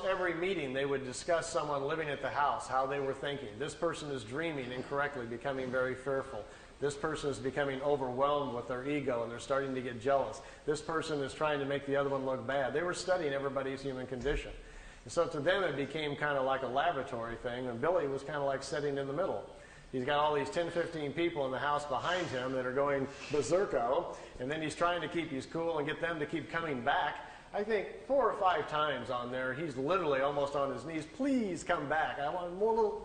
every meeting they would discuss someone living at the house, how they were thinking. This person is dreaming incorrectly, becoming very fearful. This person is becoming overwhelmed with their ego and they're starting to get jealous. This person is trying to make the other one look bad. They were studying everybody's human condition. And so to them it became kind of like a laboratory thing, and Billy was kind of like sitting in the middle. He's got all these 10, 15 people in the house behind him that are going berserko, and then he's trying to keep his cool and get them to keep coming back. I think 4 or 5 times on there, he's literally almost on his knees. Please come back. I want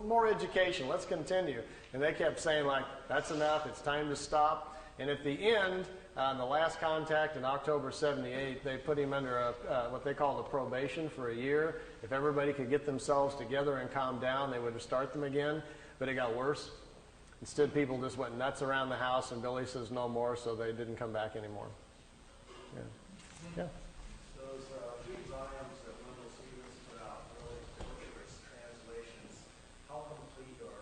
more education. Let's continue. And they kept saying, like, that's enough. It's time to stop. And at the end, on the last contact in October 78, they put him under what they called a probation for a year. If everybody could get themselves together and calm down, they would start them again. But it got worse. Instead, people just went nuts around the house, and Billy says no more, so they didn't come back anymore. Yeah. Yeah. Those 3 volumes that Wendell Stevens put out, really, translations, how complete or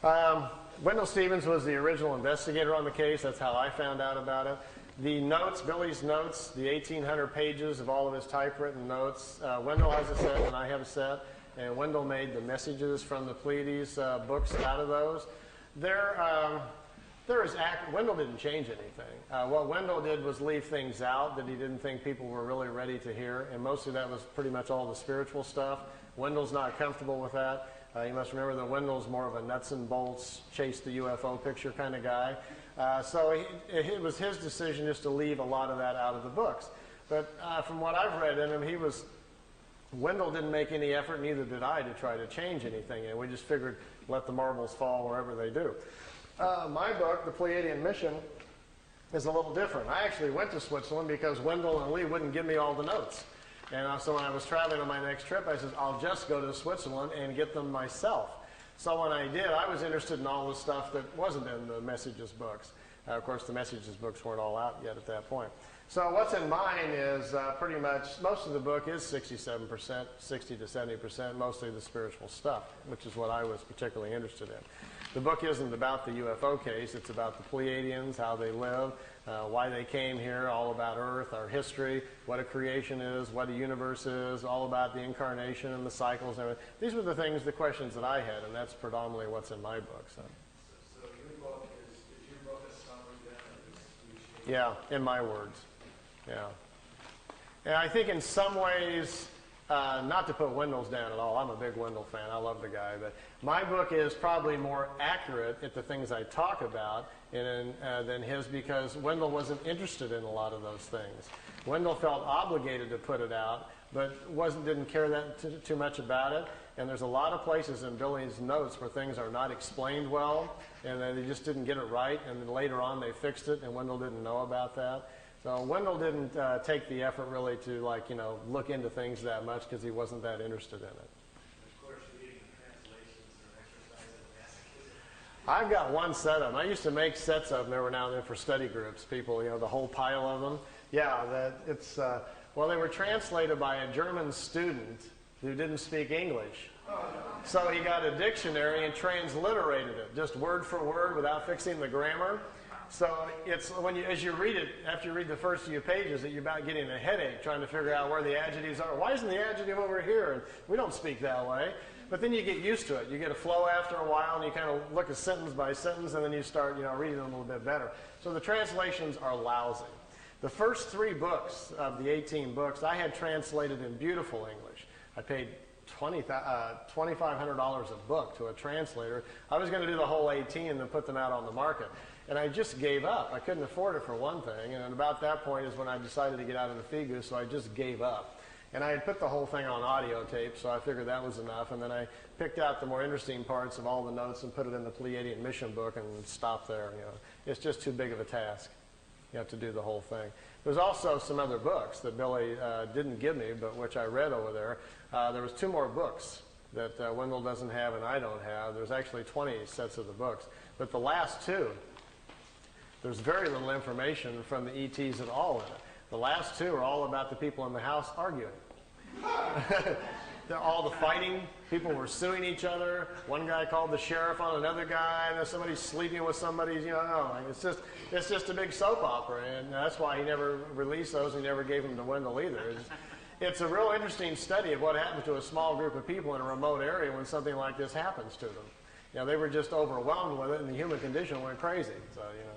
accurate? Wendell Stevens was the original investigator on the case. That's how I found out about it. The notes, Billy's notes, the 1,800 pages of all of his typewritten notes, Wendell has a set and I have a set. And Wendell made the messages from the Pleiades books out of those. Wendell didn't change anything. What Wendell did was leave things out that he didn't think people were really ready to hear, and mostly that was pretty much all the spiritual stuff. Wendell's not comfortable with that. You must remember that Wendell's more of a nuts and bolts, chase the UFO picture kind of guy. So it was his decision just to leave a lot of that out of the books. But from what I've read in him, Wendell didn't make any effort, neither did I, to try to change anything. And we just figured, let the marbles fall wherever they do. My book, The Pleiadian Mission, is a little different. I actually went to Switzerland because Wendell and Lee wouldn't give me all the notes. And so when I was traveling on my next trip, I said, I'll just go to Switzerland and get them myself. So when I did, I was interested in all the stuff that wasn't in the Messages books. Of course, the Messages books weren't all out yet at that point. So what's in mine is pretty much, most of the book is 67%, 60 to 70%, mostly the spiritual stuff, which is what I was particularly interested in. The book isn't about the UFO case. It's about the Pleiadians, how they live, why they came here, all about Earth, our history, what a creation is, what a universe is, all about the incarnation and the cycles and everything. These were the things, the questions that I had, and that's predominantly what's in my book. So your book is your book a summary then? Yeah, in my words. Yeah. And I think in some ways, not to put Wendell's down at all, I'm a big Wendell fan, I love the guy, but my book is probably more accurate at the things I talk about than his, because Wendell wasn't interested in a lot of those things. Wendell felt obligated to put it out, but didn't care that too much about it. And there's a lot of places in Billy's notes where things are not explained well, and then they just didn't get it right, and then later on they fixed it, and Wendell didn't know about that. So Wendell didn't take the effort really to, look into things that much because he wasn't that interested in it. Of course, reading the translations are an exercise in masochism. I've got one set of them. I used to make sets of them every now and then for study groups. People, the whole pile of them. Yeah, they were translated by a German student who didn't speak English. So he got a dictionary and transliterated it, just word for word without fixing the grammar. So it's as you read it, after you read the first few pages, that you're about getting a headache trying to figure out where the adjectives are. Why isn't the adjective over here? And we don't speak that way. But then you get used to it. You get a flow after a while, and you kind of look at sentence by sentence, and then you start, reading them a little bit better. So the translations are lousy. The first 3 books of the 18 books I had translated in beautiful English. I paid $2,500 a book to a translator. I was going to do the whole 18 and then put them out on the market. And I just gave up. I couldn't afford it for one thing. And about that point is when I decided to get out of the Figu, so I just gave up. And I had put the whole thing on audio tape, so I figured that was enough. And then I picked out the more interesting parts of all the notes and put it in the Pleiadian Mission book and stopped there. It's just too big of a task. You have to do the whole thing. There's also some other books that Billy didn't give me, but which I read over there. There was 2 more books that Wendell doesn't have and I don't have. There's actually 20 sets of the books. But the last 2, there's very little information from the ETs at all in it. The last 2 are all about the people in the house arguing. All the fighting, people were suing each other. One guy called the sheriff on another guy, and then somebody's sleeping with somebody. It's just a big soap opera, and that's why he never released those. He never gave them to Wendell either. it's a real interesting study of what happens to a small group of people in a remote area when something like this happens to them. You know, they were just overwhelmed with it, and the human condition went crazy. So, you know,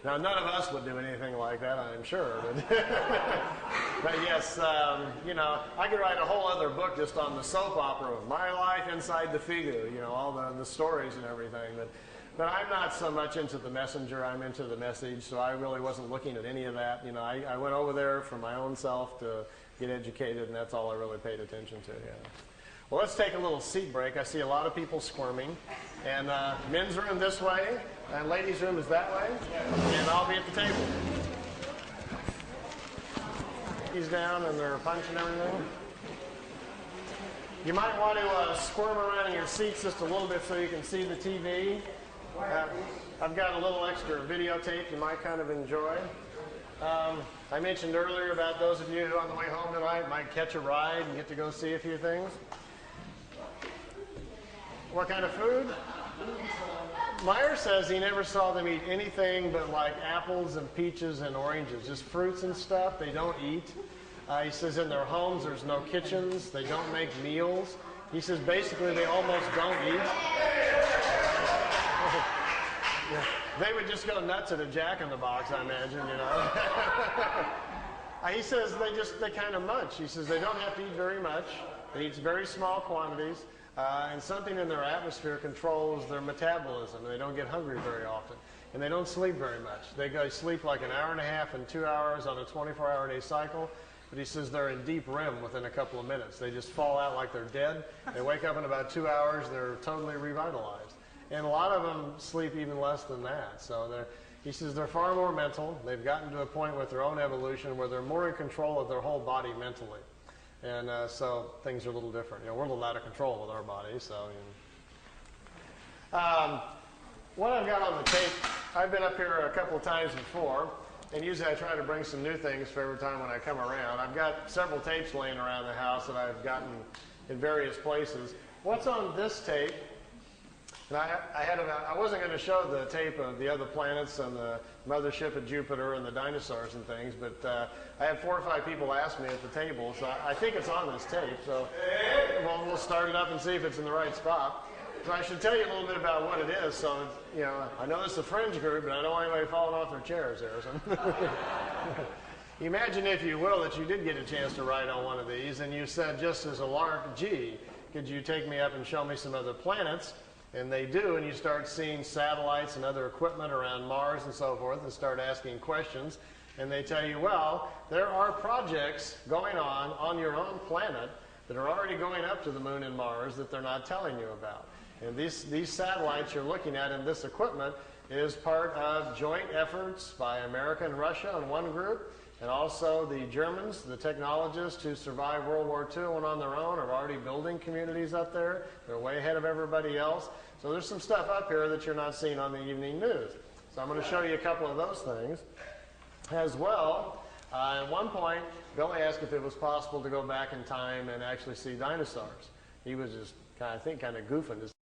now none of us would do anything like that, I'm sure. But, but yes, you know, I could write a whole other book just on the soap opera, My Life Inside the Figu, you know, all the stories and everything. But I'm not so much into the messenger, I'm into the message, so I really wasn't looking at any of that. You know, I went over there for my own self to get educated, and that's all I really paid attention to, yeah. Well, let's take a little seat break. I see a lot of people squirming. And men's room this way, and ladies' room is that way, and I'll be at the table. He's down, and they're punching everything. You might want to squirm around in your seats just a little bit so you can see the TV. I've got a little extra videotape you might kind of enjoy. I mentioned earlier about those of you who on the way home tonight might catch a ride and get to go see a few things. What kind of food? Meier says he never saw them eat anything but like apples and peaches and oranges, just fruits and stuff. They don't eat. He says in their homes there's no kitchens. They don't make meals. He says basically they almost don't eat. Yeah. They would just go nuts at a Jack-in-the-Box, I imagine, you know. He says they kind of munch. He says they don't have to eat very much. They eat very small quantities. And something in their atmosphere controls their metabolism. They don't get hungry very often. And they don't sleep very much. They sleep like an hour and a half and 2 hours on a 24-hour-a-day cycle. But he says they're in deep REM within a couple of minutes. They just fall out like they're dead. They wake up in about 2 hours. They're totally revitalized. And a lot of them sleep even less than that. So he says they're far more mental. They've gotten to a point with their own evolution where they're more in control of their whole body mentally. And so things are a little different. You know, we're a little out of control with our bodies. So, you know. What I've got on the tape, I've been up here a couple of times before, and usually I try to bring some new things for every time when I come around. I've got several tapes laying around the house that I've gotten in various places. What's on this tape? And I wasn't going to show the tape of the other planets and the mothership of Jupiter and the dinosaurs and things, but I had 4 or 5 people ask me at the table, so I think it's on this tape. So we'll start it up and see if it's in the right spot. So I should tell you a little bit about what it is. So, you know, I know this is a fringe group, but I don't want anybody falling off their chairs there. So. Imagine, if you will, that you did get a chance to ride on one of these, and you said, just as a lark, gee, could you take me up and show me some other planets? And they do, and you start seeing satellites and other equipment around Mars and so forth, and start asking questions. And they tell you, well, there are projects going on your own planet that are already going up to the moon and Mars that they're not telling you about. And these satellites you're looking at in this equipment is part of joint efforts by America and Russia on one group, and also the Germans, the technologists who survived World War II and went on their own, are already building communities up there. They're way ahead of everybody else. So there's some stuff up here that you're not seeing on the evening news. So I'm going to show you a couple of those things. As well, at one point, Billy asked if it was possible to go back in time and actually see dinosaurs. He was just, kind of goofing.